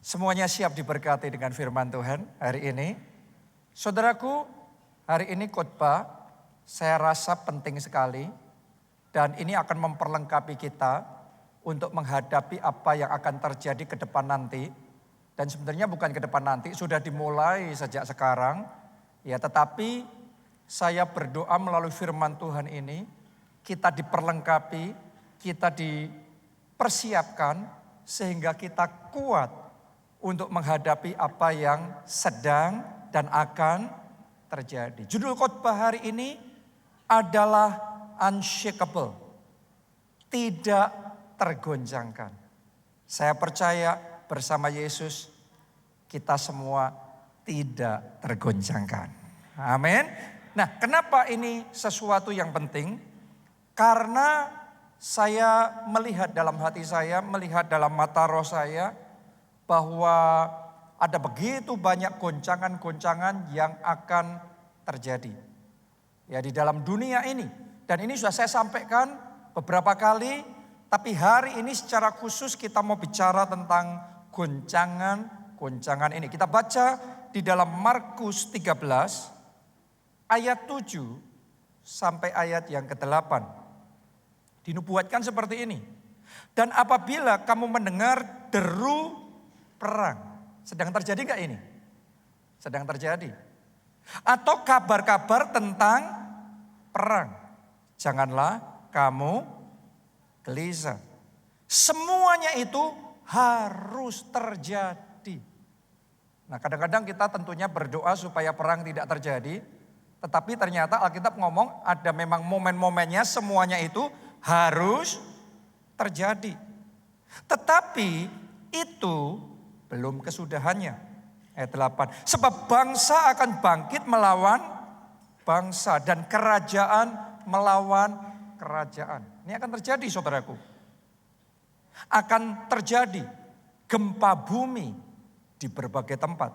Semuanya siap diberkati dengan firman Tuhan hari ini. Saudaraku, hari ini khotbah saya rasa penting sekali. Dan ini akan memperlengkapi kita untuk menghadapi apa yang akan terjadi ke depan nanti. Dan sebenarnya bukan ke depan nanti, sudah dimulai sejak sekarang. Ya, tetapi saya berdoa melalui firman Tuhan ini, kita diperlengkapi, kita dipersiapkan sehingga kita kuat untuk menghadapi apa yang sedang dan akan terjadi. Judul khotbah hari ini adalah unshakable, tidak tergoncangkan. Saya percaya bersama Yesus kita semua tidak tergoncangkan. Amin. Nah, kenapa ini sesuatu yang penting? Karena saya melihat dalam hati saya, melihat dalam mata roh saya, bahwa ada begitu banyak goncangan-goncangan yang akan terjadi. Ya, di dalam dunia ini. Dan ini sudah saya sampaikan beberapa kali, tapi hari ini secara khusus kita mau bicara tentang goncangan-goncangan ini. Kita baca di dalam Markus 13 ayat 7 sampai ayat yang ke-8. Dinubuatkan seperti ini. Dan apabila kamu mendengar deru perang, sedang terjadi enggak ini? Sedang terjadi. Atau kabar-kabar tentang perang, janganlah kamu gelisah. Semuanya itu harus terjadi. Nah, kadang-kadang kita tentunya berdoa supaya perang tidak terjadi. Tetapi ternyata Alkitab ngomong ada memang momen-momennya, semuanya itu harus terjadi. Tetapi itu belum kesudahannya. Ayat 8. Sebab bangsa akan bangkit melawan bangsa dan kerajaan melawan kerajaan. Ini akan terjadi, saudaraku. Akan terjadi gempa bumi di berbagai tempat.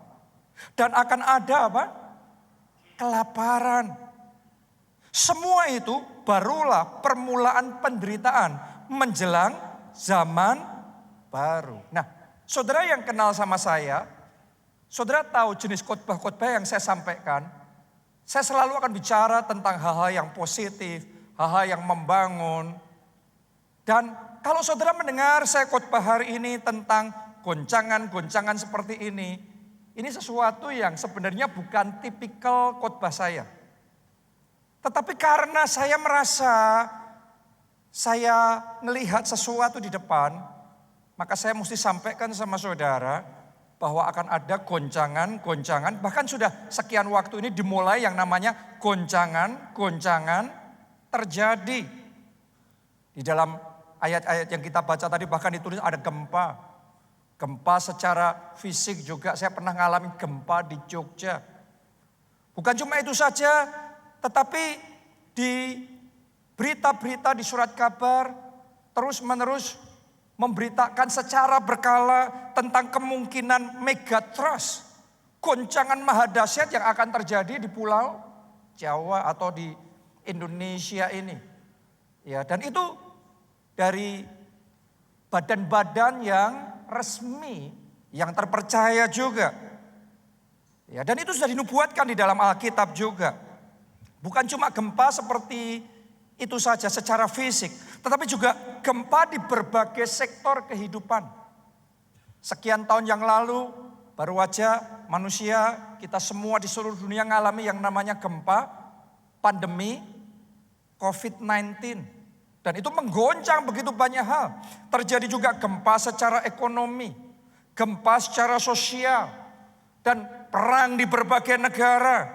Dan akan ada apa? Kelaparan. Semua itu barulah permulaan penderitaan menjelang zaman baru. Nah, saudara yang kenal sama saya, saudara tahu jenis khotbah-khotbah yang saya sampaikan. Saya selalu akan bicara tentang hal-hal yang positif, hal-hal yang membangun. Dan kalau saudara mendengar saya khotbah hari ini tentang goncangan-goncangan seperti ini sesuatu yang sebenarnya bukan tipikal khotbah saya. Tetapi karena saya merasa saya melihat sesuatu di depan, maka saya mesti sampaikan sama saudara bahwa akan ada goncangan-goncangan. Bahkan sudah sekian waktu ini dimulai yang namanya goncangan-goncangan terjadi. Di dalam ayat-ayat yang kita baca tadi bahkan ditulis ada gempa. Gempa secara fisik juga, saya pernah ngalamin gempa di Jogja. Bukan cuma itu saja, tetapi di berita-berita di surat kabar terus-menerus memberitakan secara berkala tentang kemungkinan megatrust, goncangan mahadahsyat yang akan terjadi di Pulau Jawa atau di Indonesia ini. Ya, dan itu dari badan-badan yang resmi, yang terpercaya juga. Ya, dan itu sudah dinubuatkan di dalam Alkitab juga. Bukan cuma gempa seperti itu saja secara fisik, tetapi juga gempa di berbagai sektor kehidupan. Sekian tahun yang lalu, baru aja manusia, kita semua di seluruh dunia mengalami yang namanya gempa, pandemi, COVID-19. Dan itu menggoncang begitu banyak hal. Terjadi juga gempa secara ekonomi, gempa secara sosial, dan perang di berbagai negara.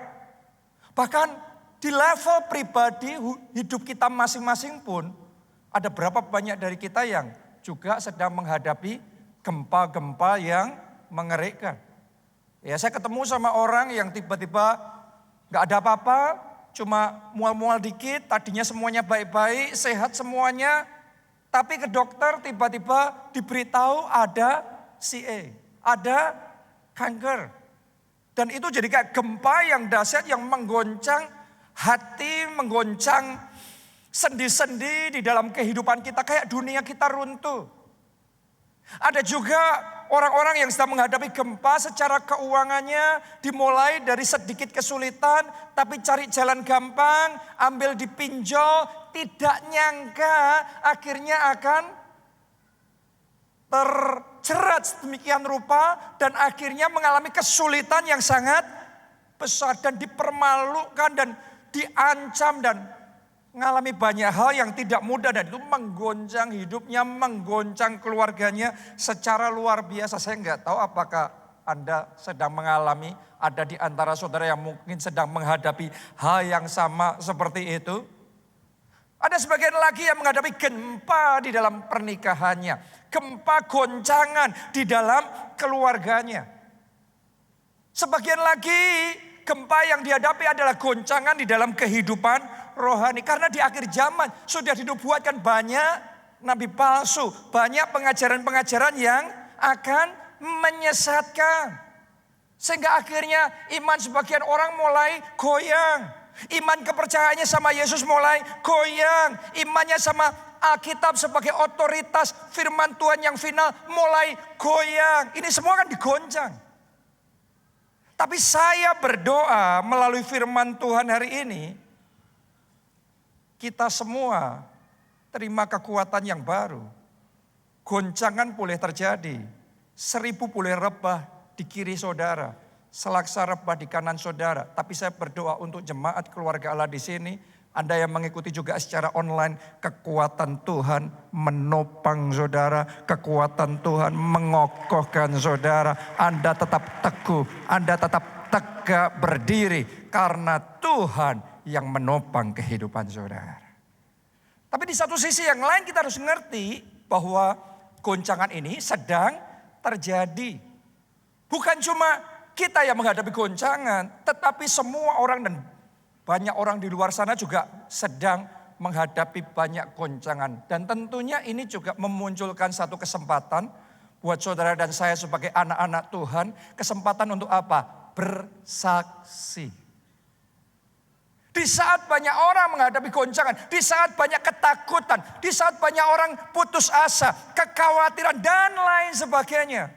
Bahkan di level pribadi hidup kita masing-masing pun ada berapa banyak dari kita yang juga sedang menghadapi gempa-gempa yang mengerikan. Ya, saya ketemu sama orang yang tiba-tiba gak ada apa-apa, cuma mual-mual dikit, tadinya semuanya baik-baik, sehat semuanya. Tapi ke dokter tiba-tiba diberitahu ada CA, ada kanker. Dan itu jadi kayak gempa yang dahsyat yang menggoncang hati, menggoncang sendi-sendi di dalam kehidupan kita, kayak dunia kita runtuh. Ada juga orang-orang yang sedang menghadapi gempa secara keuangannya dimulai dari sedikit kesulitan, tapi cari jalan gampang, ambil dipinjol, tidak nyangka akhirnya akan terjerat sedemikian rupa dan akhirnya mengalami kesulitan yang sangat besar dan dipermalukan dan diancam dan mengalami banyak hal yang tidak mudah dan itu menggoncang hidupnya, menggoncang keluarganya secara luar biasa. Saya nggak tahu apakah Anda sedang mengalami, ada di antara saudara yang mungkin sedang menghadapi hal yang sama seperti itu. Ada sebagian lagi yang menghadapi gempa di dalam pernikahannya, gempa goncangan di dalam keluarganya. Sebagian lagi gempa yang dihadapi adalah goncangan di dalam kehidupan rohani. Karena di akhir zaman sudah dinubuatkan banyak nabi palsu. Banyak pengajaran-pengajaran yang akan menyesatkan. Sehingga akhirnya iman sebagian orang mulai goyang. Iman kepercayaannya sama Yesus mulai goyang. Imannya sama Alkitab sebagai otoritas firman Tuhan yang final mulai goyang. Ini semua kan digoncang. Tapi saya berdoa melalui firman Tuhan hari ini, kita semua terima kekuatan yang baru. Goncangan boleh terjadi, 1000 boleh rebah di kiri saudara, selaksa rebah di kanan saudara. Tapi saya berdoa untuk jemaat keluarga Allah di sini, Anda yang mengikuti juga secara online, kekuatan Tuhan menopang saudara, kekuatan Tuhan mengokohkan saudara. Anda tetap teguh, Anda tetap tegak berdiri karena Tuhan yang menopang kehidupan saudara. Tapi di satu sisi yang lain kita harus mengerti bahwa goncangan ini sedang terjadi. Bukan cuma kita yang menghadapi goncangan, tetapi semua orang dan banyak orang di luar sana juga sedang menghadapi banyak goncangan. Dan tentunya ini juga memunculkan satu kesempatan buat saudara dan saya sebagai anak-anak Tuhan. Kesempatan untuk apa? Bersaksi. Di saat banyak orang menghadapi goncangan, di saat banyak ketakutan, di saat banyak orang putus asa, kekhawatiran dan lain sebagainya.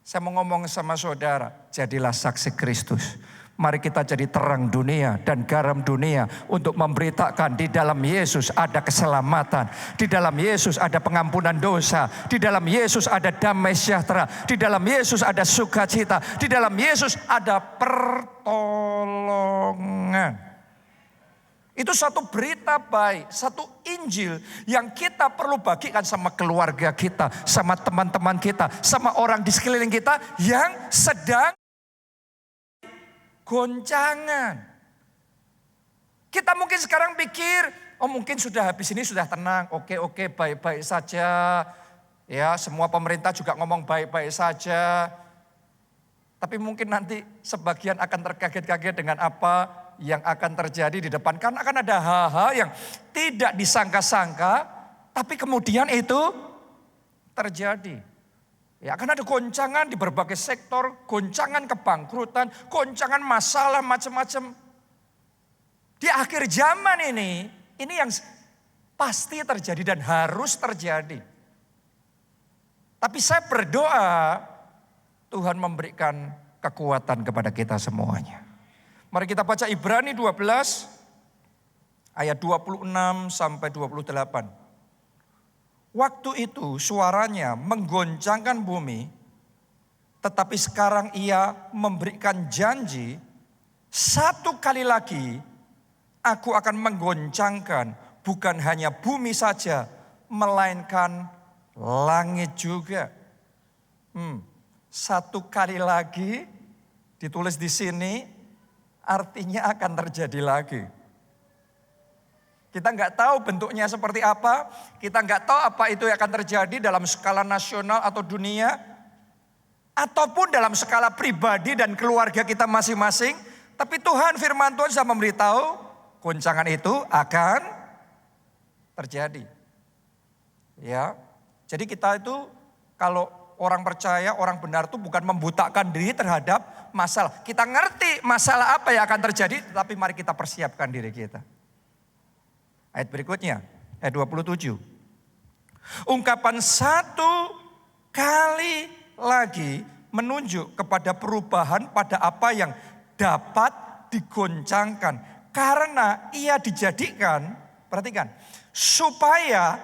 Saya mau ngomong sama saudara, jadilah saksi Kristus. Mari kita jadi terang dunia dan garam dunia untuk memberitakan di dalam Yesus ada keselamatan. Di dalam Yesus ada pengampunan dosa. Di dalam Yesus ada damai sejahtera. Di dalam Yesus ada sukacita. Di dalam Yesus ada pertolongan. Itu satu berita baik, satu Injil yang kita perlu bagikan sama keluarga kita, sama teman-teman kita, sama orang di sekeliling kita yang sedang goncangan. Kita mungkin sekarang pikir, oh mungkin sudah habis ini sudah tenang, oke, baik-baik saja. Ya, semua pemerintah juga ngomong baik-baik saja. Tapi mungkin nanti sebagian akan terkaget-kaget dengan apa yang akan terjadi di depan. Karena akan ada hal-hal yang tidak disangka-sangka, tapi kemudian itu terjadi. Ya, akan ada goncangan di berbagai sektor, goncangan kebangkrutan, goncangan masalah macam-macam. Di akhir zaman ini yang pasti terjadi dan harus terjadi. Tapi saya berdoa Tuhan memberikan kekuatan kepada kita semuanya. Mari kita baca Ibrani 12 ayat 26 sampai 28. Waktu itu suaranya menggoncangkan bumi, tetapi sekarang ia memberikan janji, satu kali lagi aku akan menggoncangkan bukan hanya bumi saja, melainkan langit juga. Satu kali lagi ditulis di sini, artinya akan terjadi lagi. Kita nggak tahu bentuknya seperti apa, kita nggak tahu apa itu yang akan terjadi dalam skala nasional atau dunia, ataupun dalam skala pribadi dan keluarga kita masing-masing. Tapi Tuhan, firman Tuhan sudah memberitahu, goncangan itu akan terjadi. Ya, jadi kita itu kalau orang percaya, orang benar itu bukan membutakan diri terhadap masalah. Kita ngerti masalah apa yang akan terjadi, tapi mari kita persiapkan diri kita. Ayat berikutnya, ayat 27. Ungkapan satu sekali lagi menunjuk kepada perubahan pada apa yang dapat digoncangkan. Karena ia dijadikan, perhatikan, supaya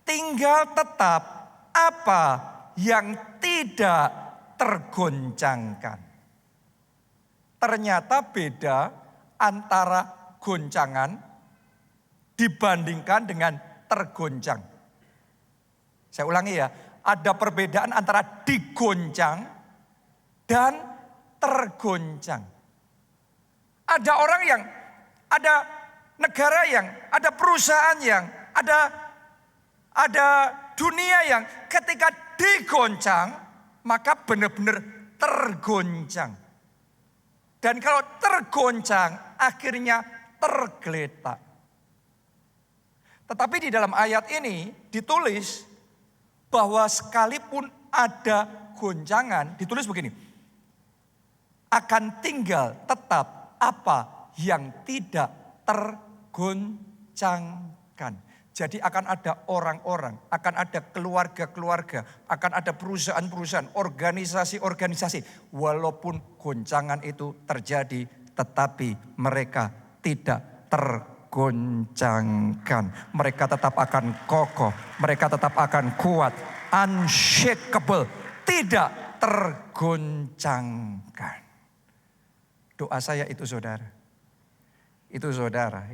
tinggal tetap apa yang tidak tergoncangkan. Ternyata beda antara goncangan dibandingkan dengan tergoncang. Saya ulangi ya, ada perbedaan antara digoncang dan tergoncang. Ada orang yang, ada negara yang, ada perusahaan yang, ada dunia yang ketika digoncang, maka benar-benar tergoncang. Dan kalau tergoncang, akhirnya tergeletak. Tetapi di dalam ayat ini ditulis bahwa sekalipun ada goncangan, ditulis begini. Akan tinggal tetap apa yang tidak tergoncangkan. Jadi akan ada orang-orang, akan ada keluarga-keluarga, akan ada perusahaan-perusahaan, organisasi-organisasi. Walaupun goncangan itu terjadi, tetapi mereka tidak tergoncangkan. Mereka tetap akan kokoh, mereka tetap akan kuat, unshakable, tidak tergoncangkan. Doa saya itu saudara. Itu saudara.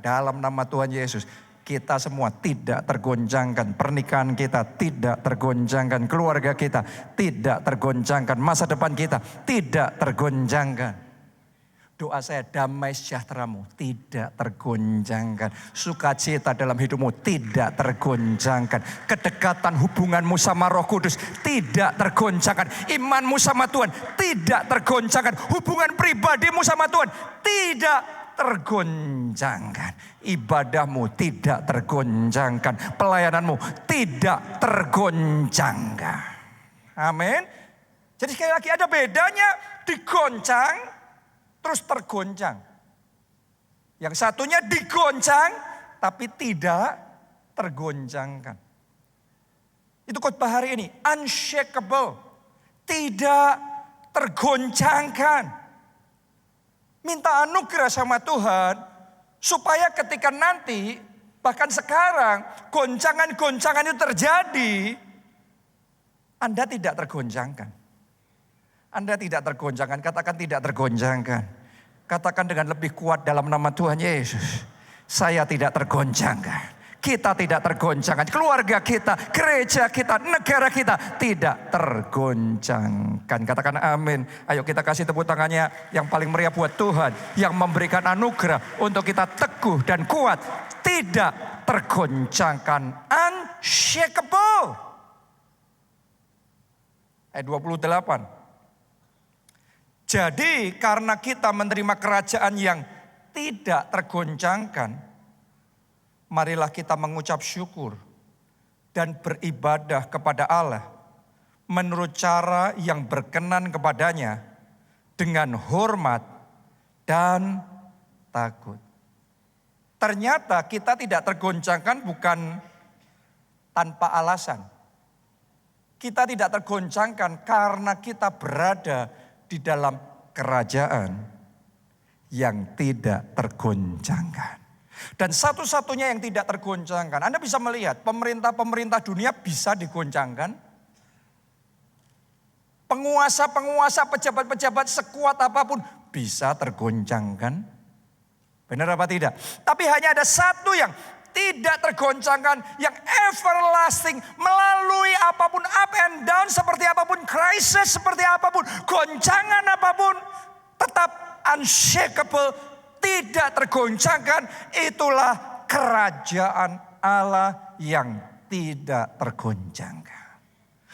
Dalam nama Tuhan Yesus. Kita semua tidak tergoncangkan. Pernikahan kita tidak tergoncangkan. Keluarga kita tidak tergoncangkan. Masa depan kita tidak tergoncangkan. Doa saya, damai sejahteramu tidak tergoncangkan. Sukacita dalam hidupmu tidak tergoncangkan. Kedekatan hubunganmu sama Roh Kudus tidak tergoncangkan. Imanmu sama Tuhan tidak tergoncangkan. Hubungan pribadimu sama Tuhan tidak tergoncangkan. Ibadahmu tidak tergoncangkan. Pelayananmu tidak tergoncangkan. Amin. Jadi sekali lagi ada bedanya digoncang terus tergoncang. Yang satunya digoncang tapi tidak tergoncangkan. Itu khotbah hari ini. Unshakable. Tidak tergoncangkan. Minta anugerah sama Tuhan supaya ketika nanti bahkan sekarang goncangan-goncangan itu terjadi, Anda tidak tergoncangkan. Anda tidak tergoncangkan, katakan tidak tergoncangkan. Katakan dengan lebih kuat dalam nama Tuhan Yesus. Saya tidak tergoncangkan. Kita tidak tergoncangkan. Keluarga kita, gereja kita, negara kita tidak tergoncangkan. Katakan amin. Ayo kita kasih tepuk tangannya yang paling meriah buat Tuhan. Yang memberikan anugerah untuk kita teguh dan kuat. Tidak tergoncangkan. Unshakable. Ayat 28. Jadi karena kita menerima kerajaan yang tidak tergoncangkan, marilah kita mengucap syukur dan beribadah kepada Allah menurut cara yang berkenan kepadanya dengan hormat dan takut. Ternyata kita tidak tergoncangkan bukan tanpa alasan. Kita tidak tergoncangkan karena kita berada di dalam kerajaan yang tidak tergoncangkan. Dan satu-satunya yang tidak tergoncangkan. Anda bisa melihat pemerintah-pemerintah dunia bisa digoncangkan. Penguasa-penguasa, pejabat-pejabat sekuat apapun bisa tergoncangkan. Benar apa tidak? Tapi hanya ada satu yang tidak tergoncangkan, yang everlasting, melalui apapun, up and down seperti apapun, krisis seperti apapun, goncangan apapun, tetap unshakable, tidak tergoncangkan. Itulah kerajaan Allah yang tidak tergoncangkan.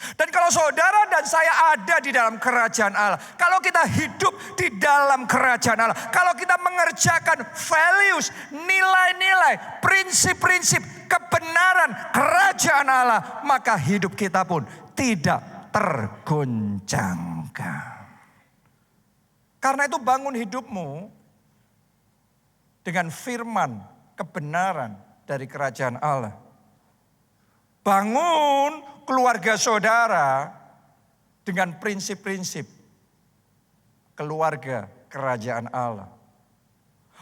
Dan kalau saudara dan saya ada di dalam kerajaan Allah, kalau kita hidup di dalam kerajaan Allah, kalau kita mengerjakan values, nilai-nilai, prinsip-prinsip kebenaran kerajaan Allah, maka hidup kita pun tidak tergoncangkan. Karena itu bangun hidupmu dengan firman kebenaran dari kerajaan Allah. Bangun keluarga saudara dengan prinsip-prinsip keluarga kerajaan Allah.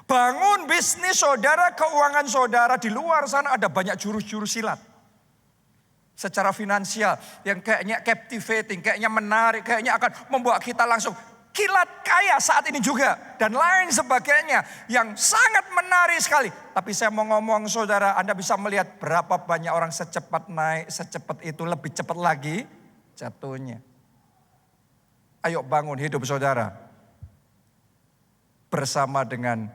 Bangun bisnis saudara, keuangan saudara. Di luar sana ada banyak jurus-jurus silat. Secara finansial yang kayaknya captivating, kayaknya menarik, kayaknya akan membawa kita langsung kilat kaya saat ini juga. Dan lain sebagainya yang sangat menarik sekali. Tapi saya mau ngomong saudara, Anda bisa melihat berapa banyak orang secepat naik, secepat itu lebih cepat lagi jatuhnya. Ayo bangun hidup saudara. Bersama dengan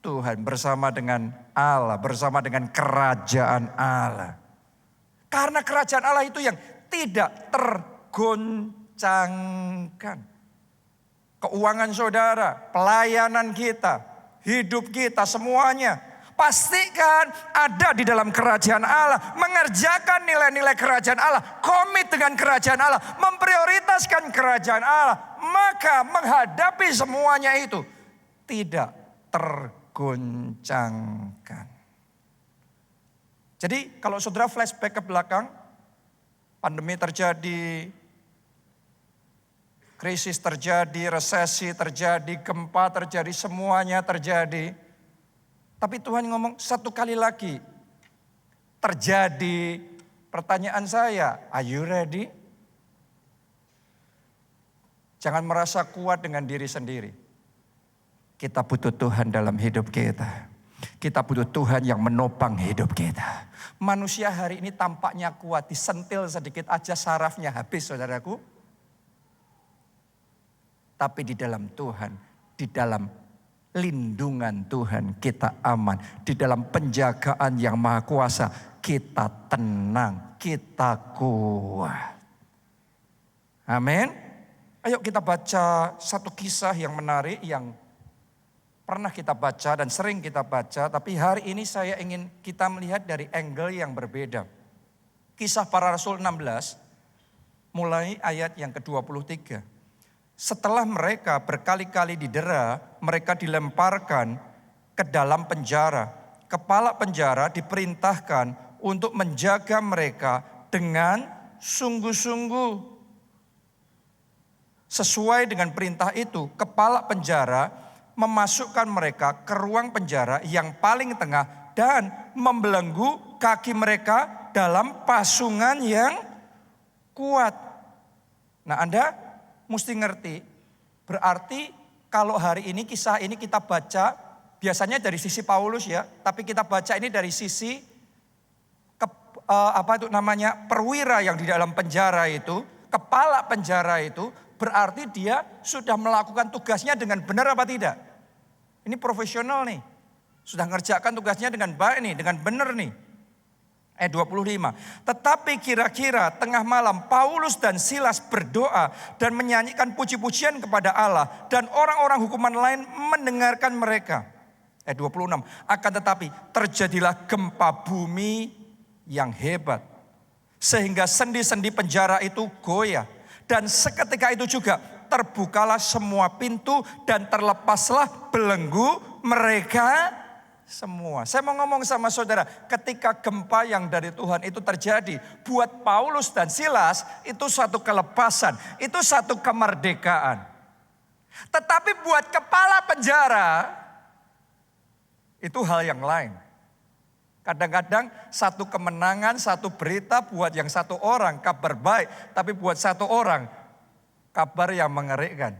Tuhan, bersama dengan Allah, bersama dengan kerajaan Allah. Karena kerajaan Allah itu yang tidak tergoncangkan. Keuangan saudara, pelayanan kita, hidup kita semuanya. Pastikan ada di dalam kerajaan Allah. Mengerjakan nilai-nilai kerajaan Allah. Komit dengan kerajaan Allah. Memprioritaskan kerajaan Allah. Maka menghadapi semuanya itu tidak tergoncangkan. Jadi kalau saudara flashback ke belakang, pandemi terjadi, krisis terjadi, resesi terjadi, gempa terjadi, semuanya terjadi. Tapi Tuhan ngomong satu kali lagi, terjadi. Pertanyaan saya, are you ready? Jangan merasa kuat dengan diri sendiri. Kita butuh Tuhan dalam hidup kita. Kita butuh Tuhan yang menopang hidup kita. Manusia hari ini tampaknya kuat, disentil sedikit aja sarafnya habis saudaraku. Tapi di dalam Tuhan, di dalam lindungan Tuhan kita aman. Di dalam penjagaan yang maha kuasa kita tenang, kita kuat. Amin. Ayo kita baca satu kisah yang menarik yang pernah kita baca dan sering kita baca. Tapi hari ini saya ingin kita melihat dari angle yang berbeda. Kisah Para Rasul 16 mulai ayat yang ke-23. Setelah mereka berkali-kali didera, mereka dilemparkan ke dalam penjara. Kepala penjara diperintahkan untuk menjaga mereka dengan sungguh-sungguh. Sesuai dengan perintah itu, kepala penjara memasukkan mereka ke ruang penjara yang paling tengah dan membelenggu kaki mereka dalam pasungan yang kuat. Nah, Anda mesti ngerti, berarti kalau hari ini kisah ini kita baca biasanya dari sisi Paulus ya, tapi kita baca ini dari sisi perwira yang di dalam penjara itu, kepala penjara itu, berarti dia sudah melakukan tugasnya dengan benar apa tidak? Ini profesional nih, sudah ngerjakan tugasnya dengan baik nih, dengan benar nih. Ayat 25. Tetapi kira-kira tengah malam Paulus dan Silas berdoa dan menyanyikan puji-pujian kepada Allah. Dan orang-orang hukuman lain mendengarkan mereka. Ayat 26. Akan tetapi terjadilah gempa bumi yang hebat. Sehingga sendi-sendi penjara itu goyah. Dan seketika itu juga terbukalah semua pintu dan terlepaslah belenggu mereka semua. Saya mau ngomong sama saudara, ketika gempa yang dari Tuhan itu terjadi, buat Paulus dan Silas itu satu kelepasan, itu satu kemerdekaan. Tetapi buat kepala penjara, itu hal yang lain. Kadang-kadang satu kemenangan, satu berita buat yang satu orang kabar baik, tapi buat satu orang kabar yang mengerikan.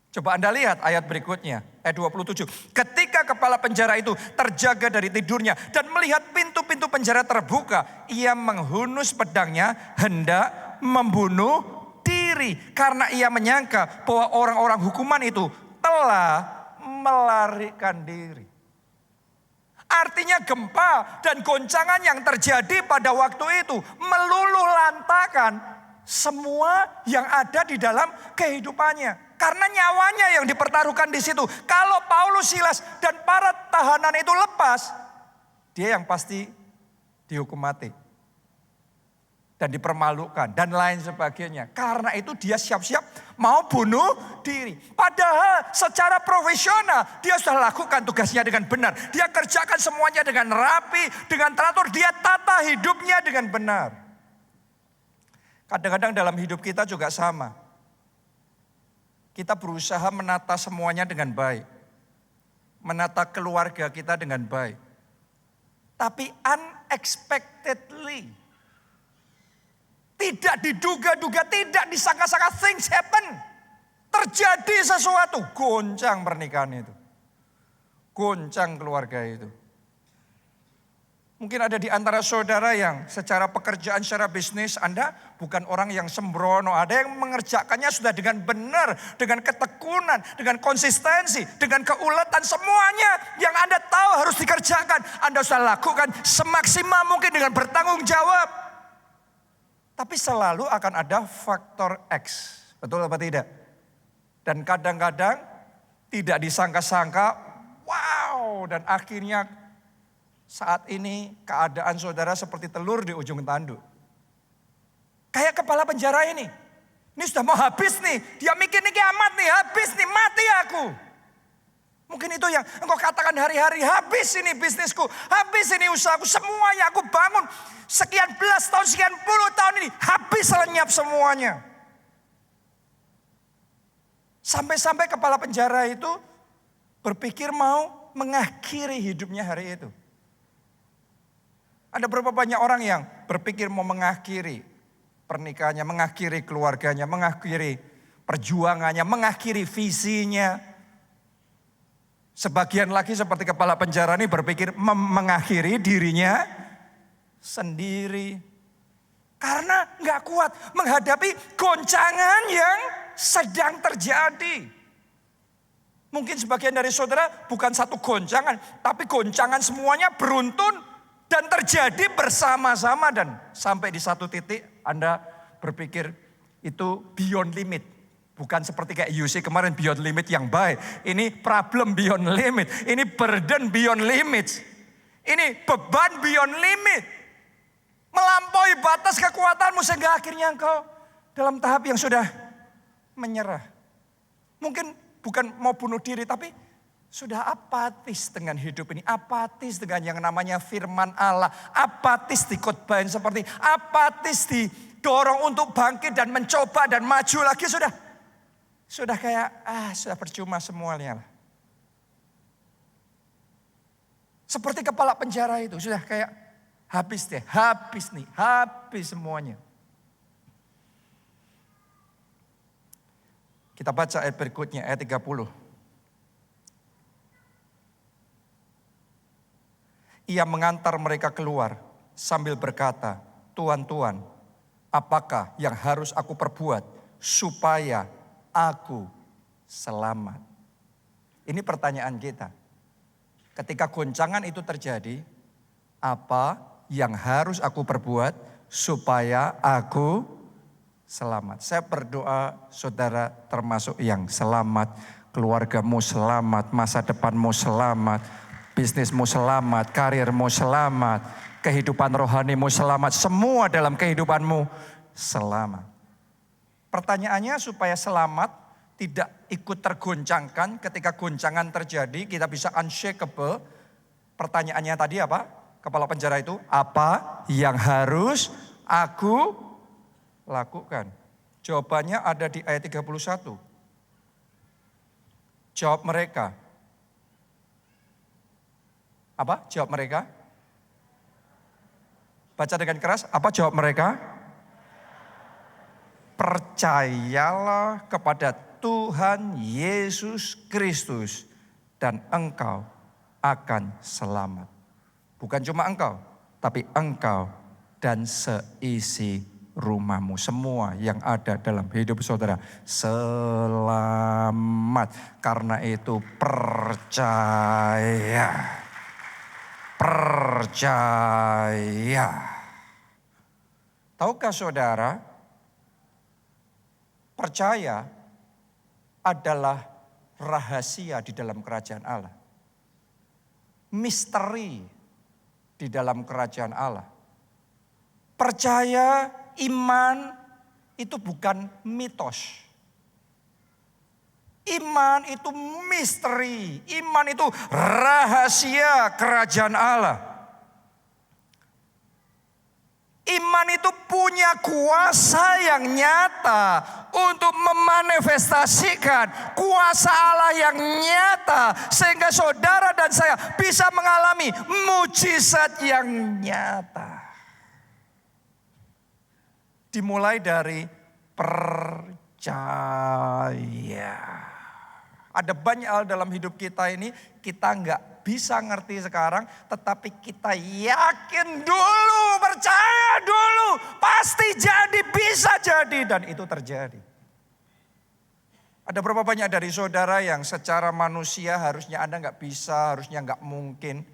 Coba Anda lihat ayat berikutnya, ayat 27. Ketika kepala penjara itu terjaga dari tidurnya dan melihat pintu-pintu penjara terbuka, ia menghunus pedangnya hendak membunuh diri. Karena ia menyangka bahwa orang-orang hukuman itu telah melarikan diri. Artinya gempa dan goncangan yang terjadi pada waktu itu meluluhlantakan semua yang ada di dalam kehidupannya. Karena nyawanya yang dipertaruhkan di situ. Kalau Paulus, Silas dan para tahanan itu lepas, dia yang pasti dihukum mati. Dan dipermalukan dan lain sebagainya. Karena itu dia siap-siap mau bunuh diri. Padahal secara profesional dia sudah lakukan tugasnya dengan benar. Dia kerjakan semuanya dengan rapi, dengan teratur. Dia tata hidupnya dengan benar. Kadang-kadang dalam hidup kita juga sama. Kita berusaha menata semuanya dengan baik. Menata keluarga kita dengan baik. Tapi unexpectedly, tidak diduga-duga, tidak disangka-sangka, things happen. Terjadi sesuatu, goncang pernikahan itu. Goncang keluarga itu. Mungkin ada di antara saudara yang secara pekerjaan, secara bisnis Anda bukan orang yang sembrono. Ada yang mengerjakannya sudah dengan benar, dengan ketekunan, dengan konsistensi, dengan keuletan. Semuanya yang Anda tahu harus dikerjakan. Anda sudah lakukan semaksimal mungkin dengan bertanggung jawab. Tapi selalu akan ada faktor X. Betul apa tidak? Dan kadang-kadang tidak disangka-sangka, wow, dan akhirnya saat ini keadaan saudara seperti telur di ujung tanduk. Kayak kepala penjara ini. Ini sudah mau habis nih. Dia mikir nih kiamat nih, habis nih, mati aku. Mungkin itu yang engkau katakan hari-hari, habis ini bisnisku, habis ini usahaku, semuanya aku bangun. Sekian belas tahun, sekian puluh tahun ini, habis lenyap semuanya. Sampai-sampai kepala penjara itu berpikir mau mengakhiri hidupnya hari itu. Ada berapa banyak orang yang berpikir mau mengakhiri pernikahannya, mengakhiri keluarganya, mengakhiri perjuangannya, mengakhiri visinya. Sebagian lagi seperti kepala penjara ini berpikir mengakhiri dirinya sendiri. Karena nggak kuat menghadapi goncangan yang sedang terjadi. Mungkin sebagian dari saudara bukan satu goncangan, tapi goncangan semuanya beruntun. Dan terjadi bersama-sama dan sampai di satu titik Anda berpikir itu beyond limit. Bukan seperti kayak UC kemarin beyond limit yang baik. Ini problem beyond limit. Ini burden beyond limit. Ini beban beyond limit. Melampaui batas kekuatanmu sehingga akhirnya engkau dalam tahap yang sudah menyerah. Mungkin bukan mau bunuh diri tapi sudah apatis dengan hidup ini, apatis dengan yang namanya firman Allah, apatis dikotbahin seperti, apatis didorong untuk bangkit dan mencoba dan maju lagi sudah kayak sudah percuma semuanya lah. Seperti kepala penjara itu sudah kayak habis deh, habis semuanya. Kita baca ayat berikutnya, ayat 30. Ia mengantar mereka keluar sambil berkata, Tuhan, Tuhan, apakah yang harus aku perbuat supaya aku selamat? Ini pertanyaan kita. Ketika goncangan itu terjadi, apa yang harus aku perbuat supaya aku selamat? Saya berdoa saudara termasuk yang selamat, keluargamu selamat, masa depanmu selamat, bisnismu selamat, karirmu selamat, kehidupan rohanimu selamat, semua dalam kehidupanmu selamat. Pertanyaannya supaya selamat, tidak ikut tergoncangkan ketika goncangan terjadi, kita bisa unshakable. Pertanyaannya tadi apa? Kepala penjara itu, apa yang harus aku lakukan? Jawabannya ada di ayat 31. Jawab mereka. Apa jawab mereka? Baca dengan keras, apa jawab mereka? Percayalah kepada Tuhan Yesus Kristus dan engkau akan selamat. Bukan cuma engkau, tapi engkau dan seisi rumahmu. Semua yang ada dalam hidup saudara selamat. Karena itu percaya. Percaya. Tahukah saudara, percaya adalah rahasia di dalam kerajaan Allah. Misteri di dalam kerajaan Allah. Percaya, iman itu bukan mitos. Iman itu misteri, iman itu rahasia kerajaan Allah. Iman itu punya kuasa yang nyata untuk memanifestasikan kuasa Allah yang nyata. Sehingga saudara dan saya bisa mengalami mujizat yang nyata. Dimulai dari percaya. Ada banyak hal dalam hidup kita ini kita nggak bisa ngerti sekarang, tetapi kita yakin dulu, percaya dulu, pasti jadi, bisa jadi, dan itu terjadi. Ada berapa banyak dari saudara yang secara manusia harusnya Anda nggak bisa, harusnya nggak mungkin.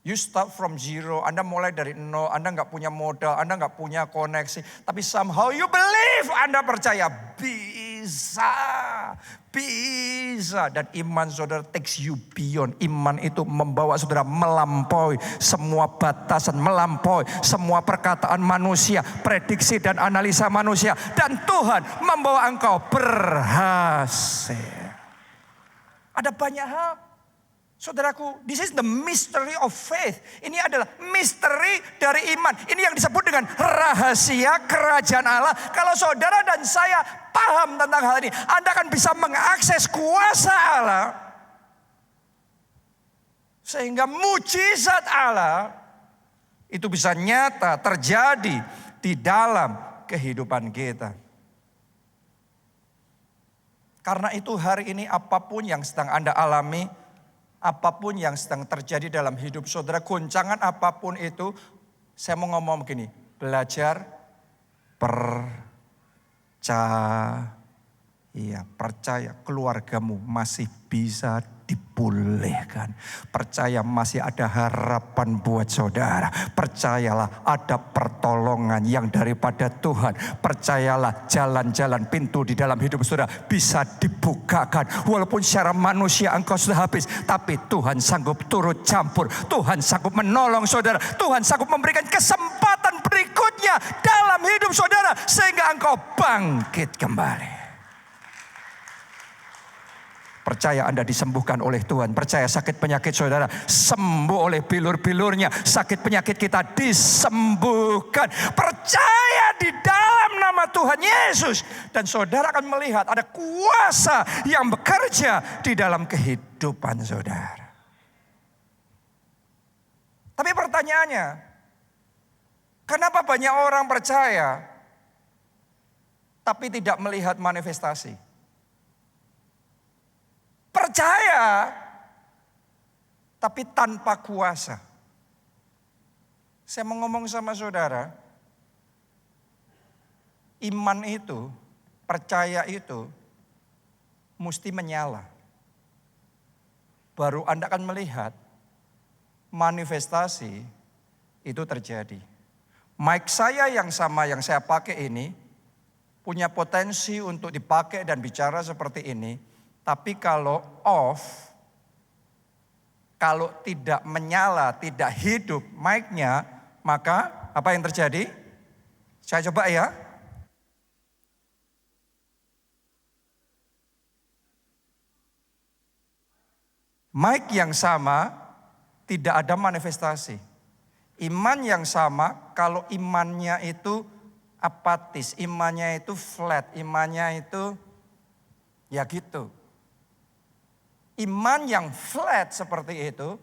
You start from zero, Anda mulai dari nol, Anda nggak punya modal, Anda nggak punya koneksi. Tapi somehow you believe, Anda percaya bisa. Dan iman saudara takes you beyond. Iman itu membawa saudara melampaui semua batasan, melampaui semua perkataan manusia, prediksi dan analisa manusia. Dan Tuhan membawa engkau berhasil. Ada banyak hal. Saudaraku, this is the mystery of faith. Ini adalah misteri dari iman. Ini yang disebut dengan rahasia kerajaan Allah. Kalau saudara dan saya paham tentang hal ini, Anda akan bisa mengakses kuasa Allah. Sehingga mujizat Allah itu bisa nyata terjadi di dalam kehidupan kita. Karena itu hari ini apapun yang sedang Anda alami, apapun yang sedang terjadi dalam hidup saudara, goncangan apapun itu, saya mau ngomong begini, belajar percaya keluargamu masih bisa dipulihkan. Percaya masih ada harapan buat saudara. Percayalah ada pertolongan yang daripada Tuhan. Percayalah jalan-jalan pintu di dalam hidup saudara bisa dibukakan. Walaupun secara manusia engkau sudah habis, tapi Tuhan sanggup turut campur. Tuhan sanggup menolong saudara. Tuhan sanggup memberikan kesempatan berikutnya dalam hidup saudara sehingga engkau bangkit kembali. Percaya Anda disembuhkan oleh Tuhan. Percaya sakit penyakit saudara sembuh oleh bilur-bilurnya. Sakit penyakit kita disembuhkan. Percaya di dalam nama Tuhan Yesus. Dan saudara akan melihat ada kuasa yang bekerja di dalam kehidupan saudara. Tapi pertanyaannya, kenapa banyak orang percaya tapi tidak melihat manifestasi? Percaya, tapi tanpa kuasa. Saya mau ngomong sama saudara, iman itu, percaya itu, mesti menyala. Baru Anda akan melihat manifestasi itu terjadi. Mic saya yang sama yang saya pakai ini, punya potensi untuk dipakai dan bicara seperti ini. Tapi kalau off, kalau tidak menyala, tidak hidup mic-nya, maka apa yang terjadi? Saya coba ya. Mic yang sama, tidak ada manifestasi. Iman yang sama, kalau imannya itu apatis, imannya itu flat, imannya itu ya gitu. Iman yang flat seperti itu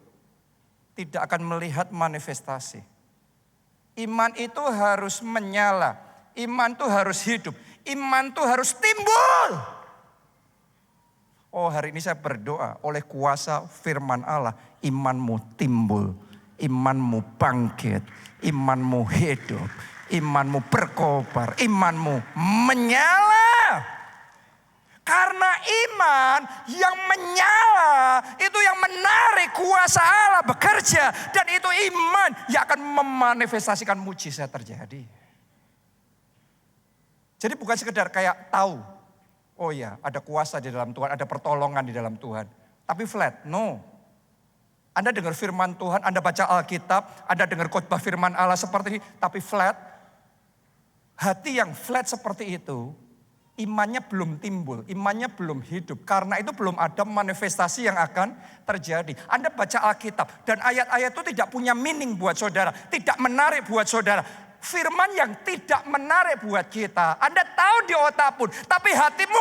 tidak akan melihat manifestasi. Iman itu harus menyala. Iman itu harus hidup. Iman itu harus timbul. Oh, hari ini saya berdoa oleh kuasa firman Allah. Imanmu timbul. Imanmu bangkit. Imanmu hidup. Imanmu berkobar. Imanmu menyala. Karena iman yang menyala itu yang menarik kuasa Allah bekerja. Dan itu iman yang akan memanifestasikan mujizat terjadi. Jadi bukan sekedar kayak tahu. Oh ya, ada kuasa di dalam Tuhan, ada pertolongan di dalam Tuhan. Tapi flat, no. Anda dengar firman Tuhan, Anda baca Alkitab, Anda dengar khotbah firman Allah seperti ini. Tapi flat, hati yang flat seperti itu, imannya belum timbul, imannya belum hidup. Karena itu belum ada manifestasi yang akan terjadi. Anda baca Alkitab dan ayat-ayat itu tidak punya meaning buat saudara. Tidak menarik buat saudara. firman yang tidak menarik buat kita. Anda tahu di otak pun, tapi hatimu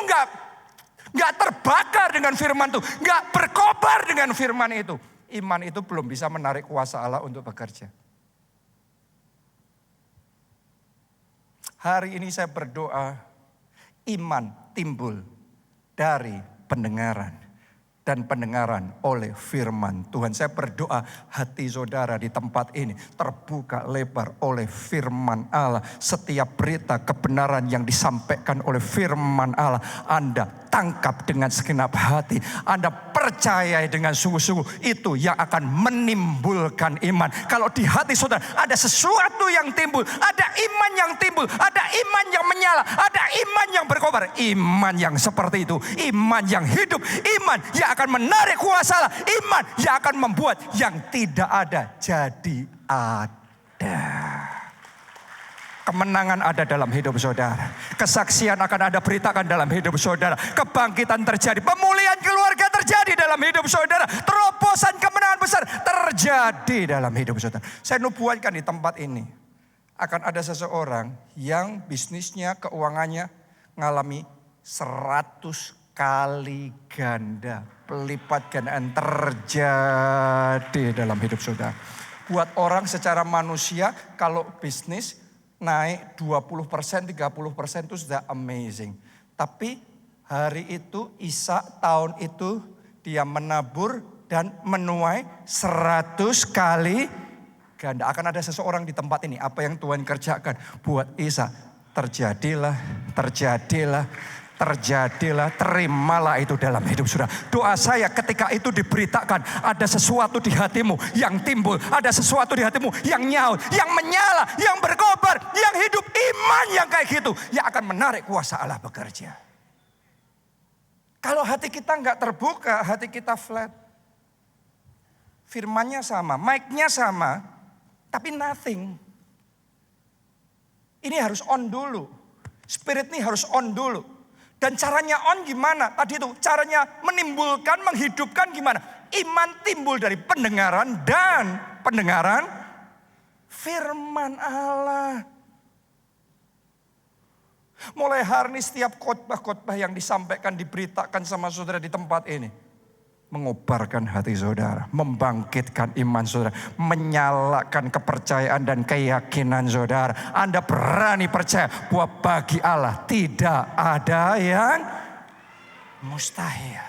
nggak terbakar dengan firman itu, nggak berkobar dengan firman itu. Iman itu belum bisa menarik kuasa Allah untuk bekerja. Hari ini saya berdoa, iman timbul dari pendengaran. Dan pendengaran oleh firman Tuhan. Saya berdoa hati saudara di tempat ini terbuka lebar oleh firman Allah. Setiap berita kebenaran yang disampaikan oleh firman Allah, Anda tangkap dengan segenap hati. Anda percaya dengan sungguh-sungguh, itu yang akan menimbulkan iman. Kalau di hati saudara ada sesuatu yang timbul, ada iman yang timbul, ada iman yang menyala, ada iman yang berkobar. Iman yang seperti itu, iman yang hidup, iman yang akan menarik kuasa Allah, iman yang akan membuat yang tidak ada jadi ada. Kemenangan ada dalam hidup saudara. Kesaksian akan ada beritakan dalam hidup saudara. Kebangkitan terjadi. Pemulihan keluarga terjadi dalam hidup saudara. Terobosan kemenangan besar terjadi dalam hidup saudara. Saya nubuatkan di tempat ini. Akan ada seseorang yang bisnisnya, keuangannya ngalami 100 kali ganda. Pelipat gandaan terjadi dalam hidup saudara. Buat orang secara manusia, kalau bisnis naik 20%, 30% itu sudah amazing. Tapi hari itu, Ishak tahun itu dia menabur dan menuai 100 kali ganda. Akan ada seseorang di tempat ini, apa yang Tuhan kerjakan buat Ishak. Terjadilah, terimalah itu dalam hidup saudara. Doa saya ketika itu diberitakan, ada sesuatu di hatimu yang timbul, ada sesuatu di hatimu yang nyaut, yang menyala, yang berkobar, yang hidup, iman yang kayak gitu, yang akan menarik kuasa Allah bekerja. Kalau hati kita nggak terbuka, hati kita flat. Firmannya sama, mic-nya sama, tapi nothing. Ini harus on dulu. Spirit ini harus on dulu. Dan caranya on gimana? Tadi itu caranya menimbulkan, menghidupkan gimana? Iman timbul dari pendengaran dan pendengaran firman Allah. Mulai hari ini setiap khotbah-khotbah yang disampaikan, diberitakan sama saudara di tempat ini. Mengobarkan hati saudara, membangkitkan iman saudara, menyalakan kepercayaan dan keyakinan saudara. Anda berani percaya bahwa bagi Allah tidak ada yang mustahil.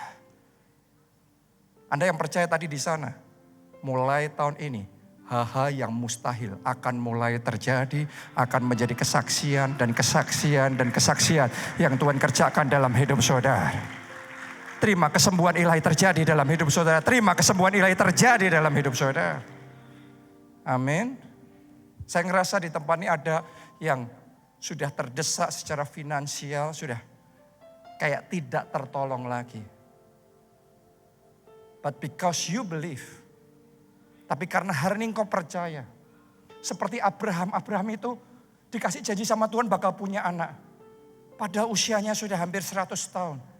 Anda yang percaya tadi di sana, mulai tahun ini hal-hal yang mustahil akan mulai terjadi, akan menjadi kesaksian dan kesaksian dan kesaksian yang Tuhan kerjakan dalam hidup saudara. Terima kesembuhan ilahi terjadi dalam hidup saudara. Terima kesembuhan ilahi terjadi dalam hidup saudara. Amin. Saya ngerasa di tempat ini ada yang sudah terdesak secara finansial, sudah kayak tidak tertolong lagi. But because you believe. Tapi karena hari ini engkau percaya. Seperti Abraham itu dikasih janji sama Tuhan bakal punya anak. Padahal usianya sudah hampir 100 tahun.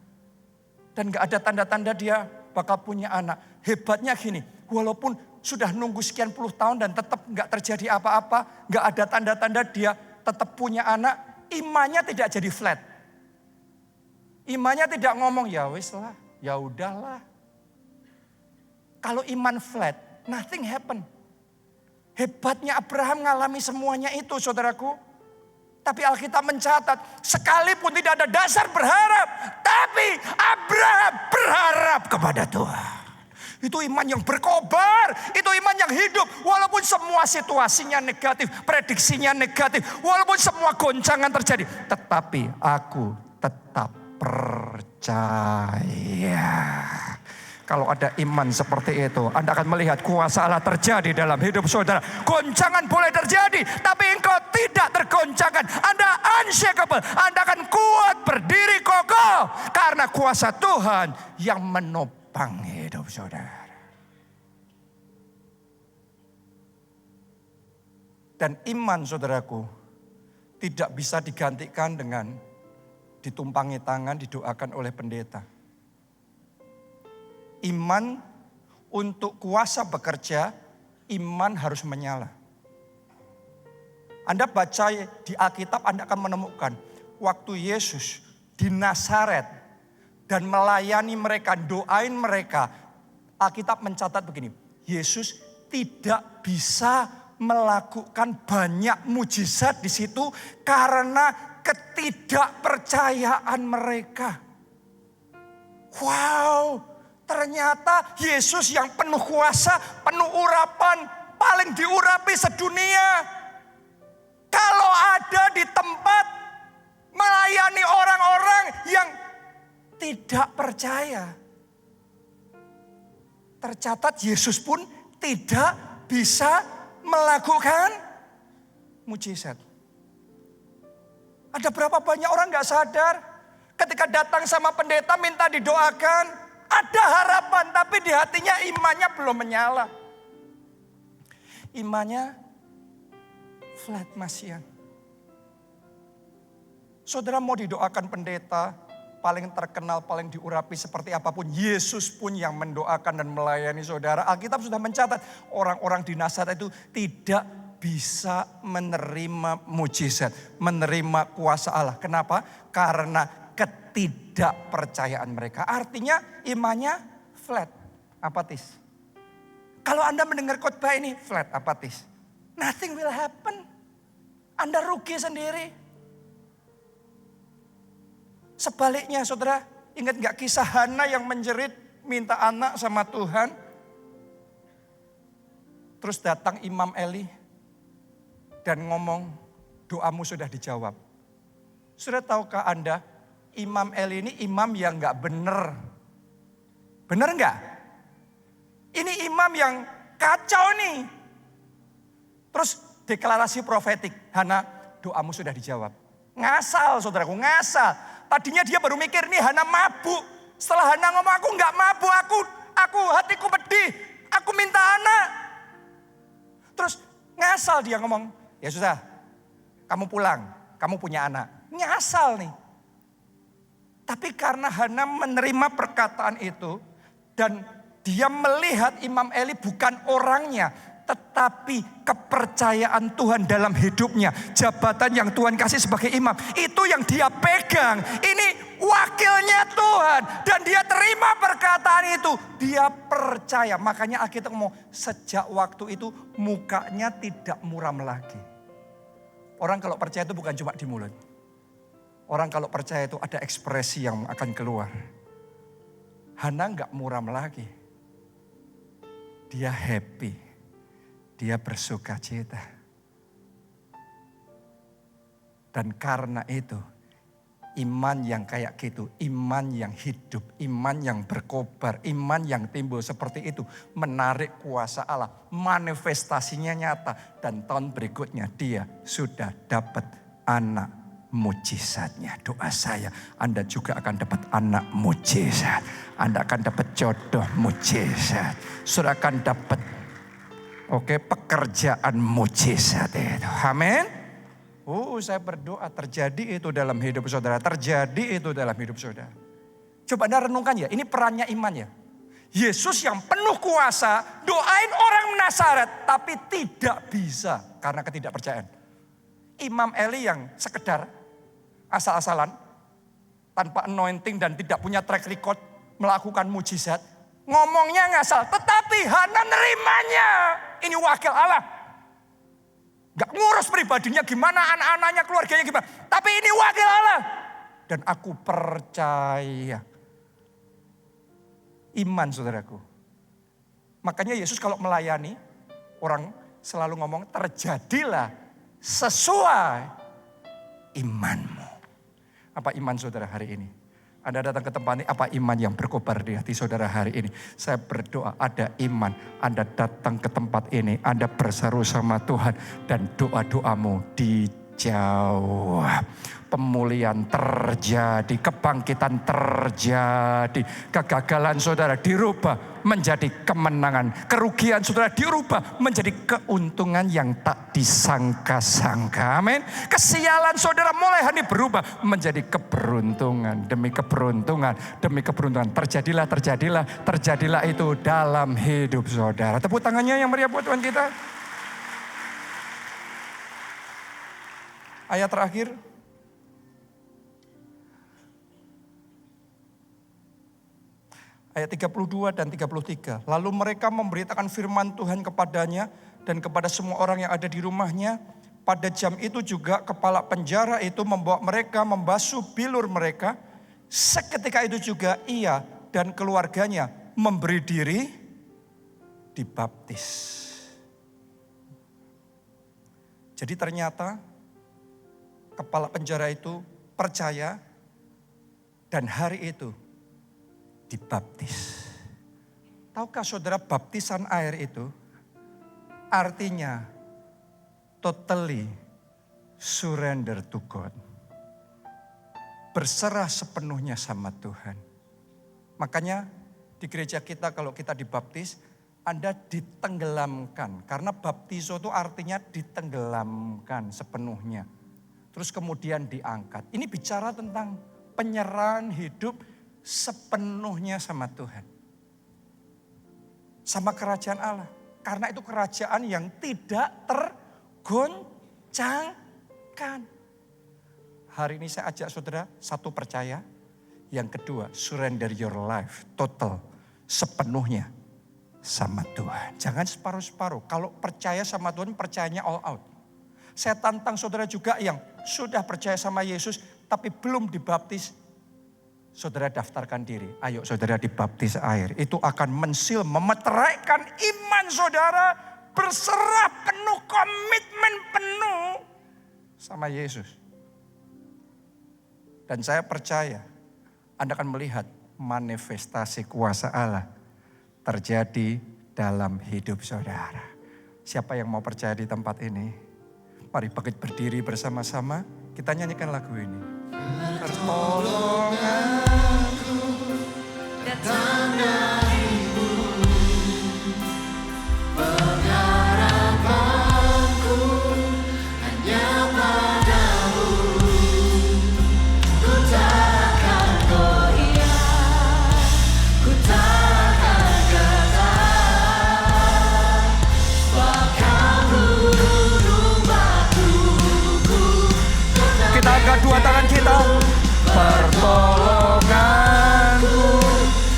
Dan gak ada tanda-tanda dia bakal punya anak. Hebatnya gini, walaupun sudah nunggu sekian puluh tahun dan tetap gak terjadi apa-apa, gak ada tanda-tanda dia tetap punya anak, imannya tidak jadi flat. Imannya tidak ngomong ya wis lah, ya udahlah. Kalau iman flat, nothing happen. Hebatnya Abraham ngalami semuanya itu saudaraku. Tapi Alkitab mencatat, sekalipun tidak ada dasar berharap, tapi Abraham berharap kepada Tuhan. Itu iman yang berkobar, itu iman yang hidup. Walaupun semua situasinya negatif, prediksinya negatif, walaupun semua goncangan terjadi, tetapi aku tetap percaya. Kalau ada iman seperti itu, Anda akan melihat kuasa Allah terjadi dalam hidup saudara. Goncangan boleh terjadi, tapi engkau tidak tergoncangkan. Anda unshakable, Anda akan kuat berdiri kokoh. Karena kuasa Tuhan yang menopang hidup saudara. Dan iman saudaraku tidak bisa digantikan dengan ditumpangi tangan, didoakan oleh pendeta. Iman untuk kuasa bekerja, iman harus menyala. Anda baca di Alkitab, Anda akan menemukan waktu Yesus di Nazaret dan melayani mereka, doain mereka. Alkitab mencatat begini, Yesus tidak bisa melakukan banyak mujizat di situ karena ketidakpercayaan mereka. Wow, ternyata Yesus yang penuh kuasa, penuh urapan, paling diurapi sedunia. Kalau ada di tempat melayani orang-orang yang tidak percaya, tercatat Yesus pun tidak bisa melakukan mujizat. Ada berapa banyak orang gak sadar ketika datang sama pendeta minta didoakan, ada harapan tapi di hatinya imannya belum menyala. Imannya flat masian. Saudara mau didoakan pendeta, paling terkenal, paling diurapi seperti apapun, Yesus pun yang mendoakan dan melayani saudara. Alkitab sudah mencatat orang-orang di Nazaret itu tidak bisa menerima mujizat, menerima kuasa Allah. Kenapa? Karena ketidakpercayaan mereka. Artinya imannya flat, apatis. Kalau Anda mendengar khotbah ini flat, apatis. Nothing will happen. Anda rugi sendiri. Sebaliknya saudara, ingat gak kisah Hana yang menjerit minta anak sama Tuhan? Terus datang Imam Eli dan ngomong, doamu sudah dijawab. Sudah tahukah Anda, Imam Eli ini imam yang gak bener. Bener gak? Ini imam yang kacau nih. Terus deklarasi profetik, Hana doamu sudah dijawab. Ngasal saudaraku, ngasal. Tadinya dia baru mikir nih Hana mabuk. Setelah Hana ngomong aku gak mabuk, aku hatiku pedih, aku minta anak. Terus ngasal dia ngomong, ya sudah kamu pulang, kamu punya anak. Ngasal nih. Tapi karena Hana menerima perkataan itu dan dia melihat Imam Eli bukan orangnya, tetapi kepercayaan Tuhan dalam hidupnya. Jabatan yang Tuhan kasih sebagai imam, itu yang dia pegang. Ini wakilnya Tuhan. Dan dia terima perkataan itu. Dia percaya. Makanya Alkitab ngomong, sejak waktu itu mukanya tidak muram lagi. Orang kalau percaya itu bukan cuma di mulut. Orang kalau percaya itu ada ekspresi yang akan keluar. Hana gak muram lagi. Dia happy. Dia bersuka cita. Dan karena itu, iman yang kayak gitu, iman yang hidup, iman yang berkobar, iman yang timbul seperti itu, menarik kuasa Allah, manifestasinya nyata. Dan tahun berikutnya dia sudah dapat anak mujizatnya. Doa saya, Anda juga akan dapat anak mujizat. Anda akan dapat jodoh mujizat. Saudara akan dapat pekerjaan mujizat itu. Amin. Saya berdoa terjadi itu dalam hidup saudara. Terjadi itu dalam hidup saudara. Coba Anda renungkan ya, ini perannya iman ya. Yesus yang penuh kuasa, doain orang Nazaret, tapi tidak bisa karena ketidakpercayaan. Imam Eli yang sekedar asal-asalan, tanpa anointing dan tidak punya track record melakukan mujizat. Ngomongnya ngasal, tetapi Hana nerimanya. Ini wakil Allah. Gak ngurus pribadinya gimana, anak-anaknya, keluarganya gimana. Tapi ini wakil Allah. Dan aku percaya. Iman saudaraku. Makanya Yesus kalau melayani, orang selalu ngomong terjadilah sesuai imanmu. Apa iman saudara hari ini? Anda datang ke tempat ini, apa iman yang berkobar di hati saudara hari ini? Saya berdoa ada iman. Anda datang ke tempat ini, Anda berseru sama Tuhan. Dan doa-doamu dijawab. Pemulihan terjadi, kebangkitan terjadi. Kegagalan saudara dirubah menjadi kemenangan. Kerugian saudara dirubah menjadi keuntungan yang tak disangka-sangka. Amin. Kesialan saudara mulai hari berubah menjadi keberuntungan. Demi keberuntungan, demi keberuntungan. Terjadilah itu dalam hidup saudara. Tepuk tangannya yang meriah buat Tuhan kita. Ayat terakhir. Ayat 32 dan 33. Lalu mereka memberitakan firman Tuhan kepadanya dan kepada semua orang yang ada di rumahnya. Pada jam itu juga kepala penjara itu membawa mereka membasuh bilur mereka. Seketika itu juga ia dan keluarganya memberi diri dibaptis. Jadi ternyata kepala penjara itu percaya dan hari itu dibaptis. Tahukah saudara, baptisan air itu artinya totally surrender to God. Berserah sepenuhnya sama Tuhan. Makanya di gereja kita kalau kita dibaptis, Anda ditenggelamkan. Karena baptizo itu artinya ditenggelamkan sepenuhnya. Terus kemudian diangkat. Ini bicara tentang penyerahan hidup sepenuhnya sama Tuhan. Sama kerajaan Allah. Karena itu kerajaan yang tidak tergoncangkan. Hari ini saya ajak saudara, satu percaya. Yang kedua, surrender your life, total, sepenuhnya sama Tuhan. Jangan separuh-separuh. Kalau percaya sama Tuhan, percayanya all out. Saya tantang saudara juga yang sudah percaya sama Yesus, tapi belum dibaptis. Saudara daftarkan diri, ayo saudara dibaptis air. Itu akan mensil, memeteraikan iman saudara. Berserah penuh, komitmen penuh sama Yesus. Dan saya percaya Anda akan melihat manifestasi kuasa Allah terjadi dalam hidup saudara. Siapa yang mau percaya di tempat ini? Mari bangkit berdiri bersama-sama. Kita nyanyikan lagu ini. Pertolonganku datang darimu, pengharapanku hanya padamu. Ku takkan goyah, ku takkan getar, sebab Kau gunung batuku. Kita angkat dua tangan kita. Pertolonganku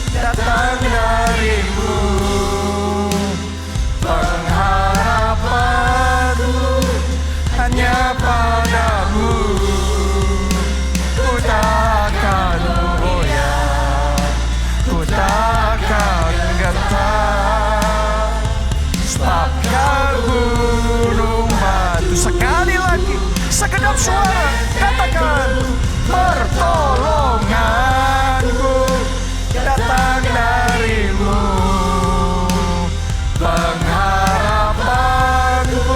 datang darimu, pengharapanku hanya padamu. Ku takkan goyah, ku takkan gentar, sebab Kau gunung batu. Sekali lagi, segenap suara katakan. Pertolonganku datang darimu, pengharapanku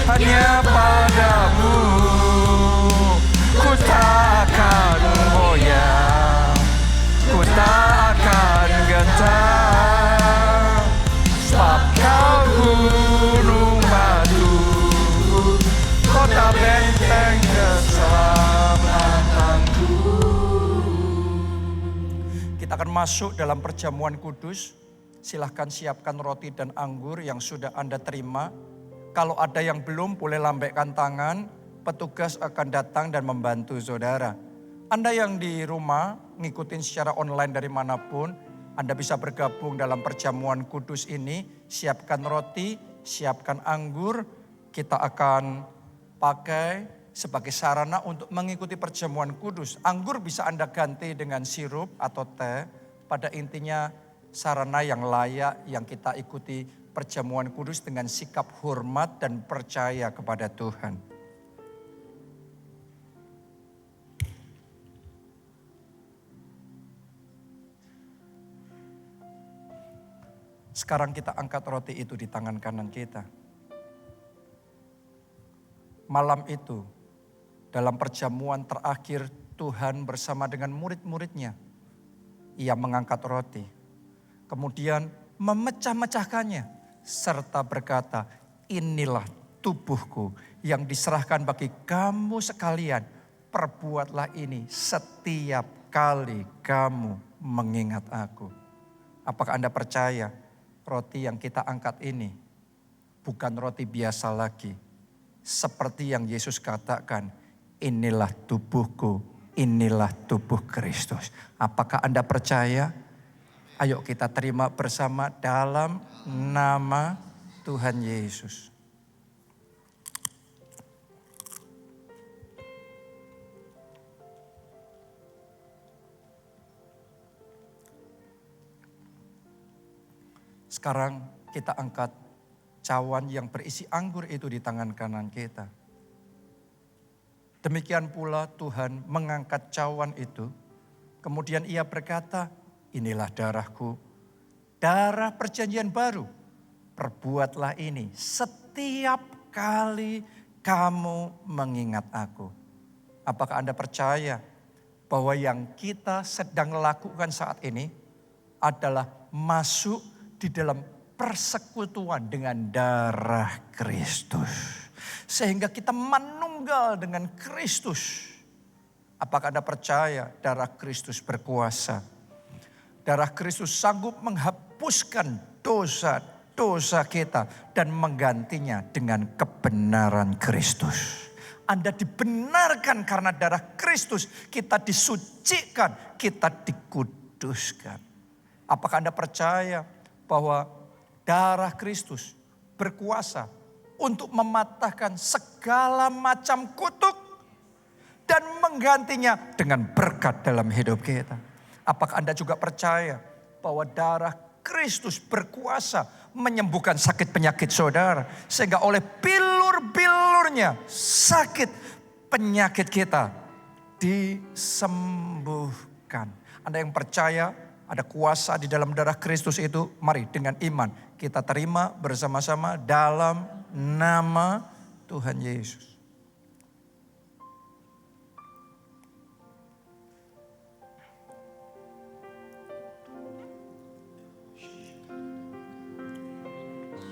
hanya padamu. Ku takkan goyah, ku takkan gentar, sebab Kau gunung batu, kota benteng keselamatanku. Kita akan masuk dalam perjamuan kudus. Silahkan siapkan roti dan anggur yang sudah Anda terima. Kalau ada yang belum, boleh lambaikan tangan. Petugas akan datang dan membantu saudara. Anda yang di rumah, ngikutin secara online dari manapun, Anda bisa bergabung dalam perjamuan kudus ini. Siapkan roti, siapkan anggur. Kita akan pakai sebagai sarana untuk mengikuti perjamuan kudus. Anggur bisa Anda ganti dengan sirup atau teh. Pada intinya sarana yang layak yang kita ikuti perjamuan kudus dengan sikap hormat dan percaya kepada Tuhan. Sekarang kita angkat roti itu di tangan kanan kita. Malam itu, dalam perjamuan terakhir Tuhan bersama dengan murid-muridnya, Ia mengangkat roti. Kemudian memecah-mecahkannya serta berkata, inilah tubuhku yang diserahkan bagi kamu sekalian. Perbuatlah ini setiap kali kamu mengingat aku. Apakah Anda percaya roti yang kita angkat ini bukan roti biasa lagi? Seperti yang Yesus katakan, inilah tubuhku, inilah tubuh Kristus. Apakah Anda percaya? Ayo kita terima bersama dalam nama Tuhan Yesus. Sekarang kita angkat cawan yang berisi anggur itu di tangan kanan kita. Demikian pula Tuhan mengangkat cawan itu. Kemudian ia berkata, inilah darahku, darah perjanjian baru. Perbuatlah ini setiap kali kamu mengingat aku. Apakah Anda percaya bahwa yang kita sedang lakukan saat ini adalah masuk di dalam persekutuan dengan darah Kristus. Sehingga kita menunggal dengan Kristus. Apakah Anda percaya darah Kristus berkuasa? Darah Kristus sanggup menghapuskan dosa-dosa kita dan menggantinya dengan kebenaran Kristus. Anda dibenarkan karena darah Kristus, kita disucikan, kita dikuduskan. Apakah Anda percaya bahwa darah Kristus berkuasa untuk mematahkan segala macam kutuk dan menggantinya dengan berkat dalam hidup kita? Apakah Anda juga percaya bahwa darah Kristus berkuasa menyembuhkan sakit penyakit saudara, sehingga oleh bilur-bilurnya sakit penyakit kita disembuhkan? Anda yang percaya ada kuasa di dalam darah Kristus itu, mari dengan iman kita terima bersama-sama dalam nama Tuhan Yesus.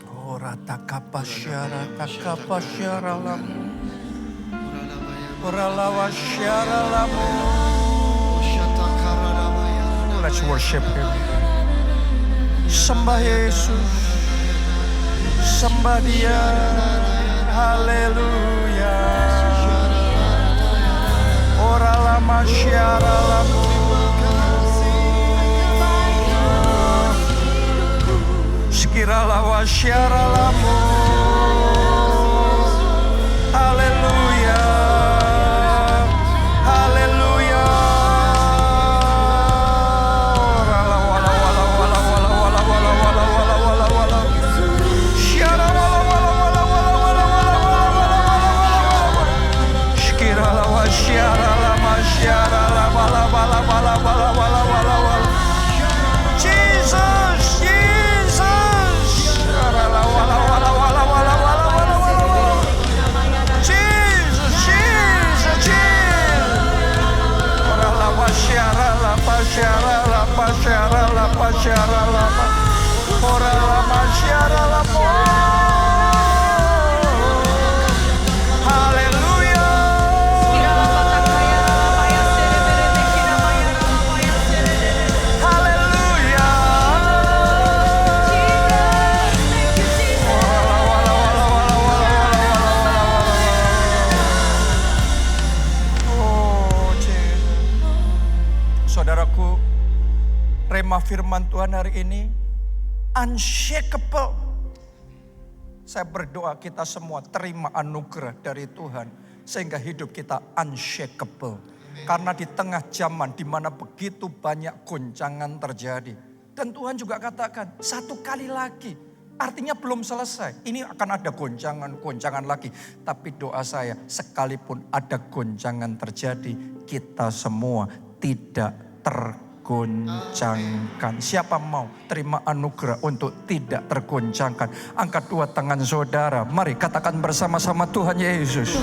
Ora takapasyara lamu. Ora lawasyara lamu. Let's worship Him. Sembah Yesus, sembah Dia, haleluya. Ora lama syara lamu. Sekiralah wasyara lamu. Haleluya. Haleluya. Saudaraku, rema firman Tuhan hari ini unshakable. Saya berdoa kita semua terima anugerah dari Tuhan sehingga hidup kita unshakable. Karena di tengah zaman di mana begitu banyak goncangan terjadi. Dan Tuhan juga katakan satu kali lagi. Artinya belum selesai. Ini akan ada goncangan lagi. Tapi doa saya, sekalipun ada goncangan terjadi, kita semua tidak tergoncangkan. Siapa mau terima anugerah untuk tidak tergoncangkan? Angkat dua tangan saudara. Mari katakan bersama-sama, Tuhan Yesus.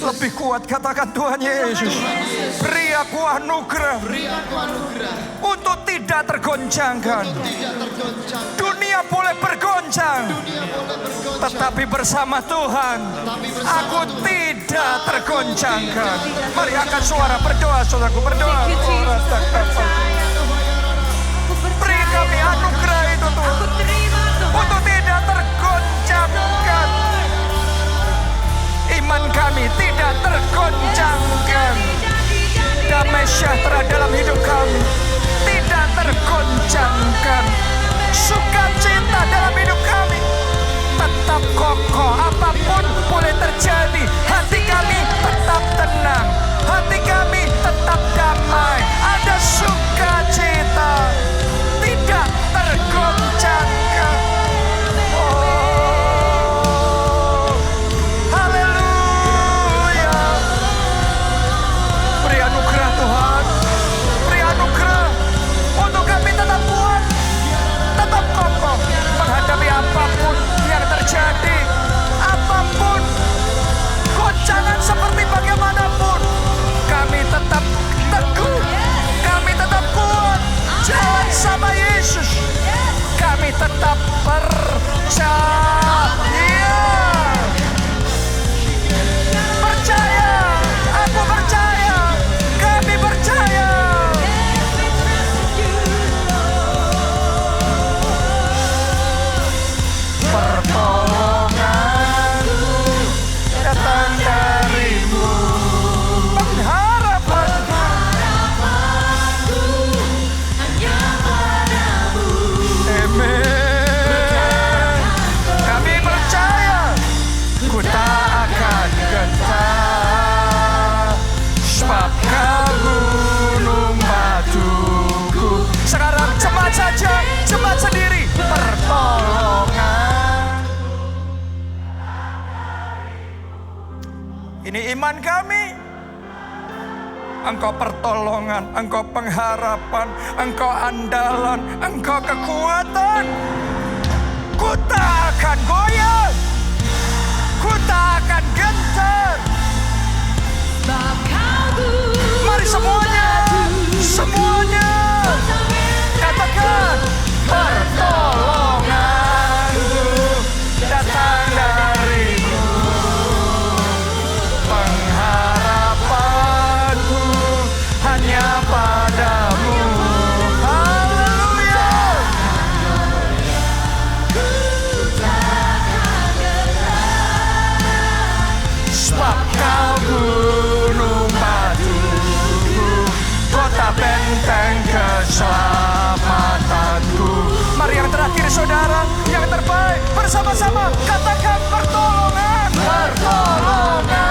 Lebih kuat katakan, Tuhan Yesus. Beri aku anugerah untuk tidak tergoncangkan. Dunia boleh bergoncang, tetapi bersama Tuhan aku tidak tergoncangkan. Mari angkat suara berdoa, saudaraku, berdoa. Beri kami anugerah itu Tuhan, untuk tidak tergoncangkan. Iya. Percaya, aku percaya, kami percaya. Pertolonganku datang darimu, pengharapanku hanya padamu. Amen. Kami percaya, ku tak akan gentar, sebab kau gunung batuku. Sekarang cepat saja, cepat sendiri. Pertolongan. Ini iman kami. Engkau pertolongan, Engkau pengharapan, Engkau andalan, Engkau kekuatan. Ku tak akan goyah, ku tak akan gentar. Mari semuanya, semuanya katakan, pertolonganku datang darimu, pengharapanku hanya padamu. Haleluya. Sebab kau gunung batuku, kota benteng keselamatanku. Mari yang terakhir saudara, yang terbaik bersama-sama katakan pertolongan, pertolongan.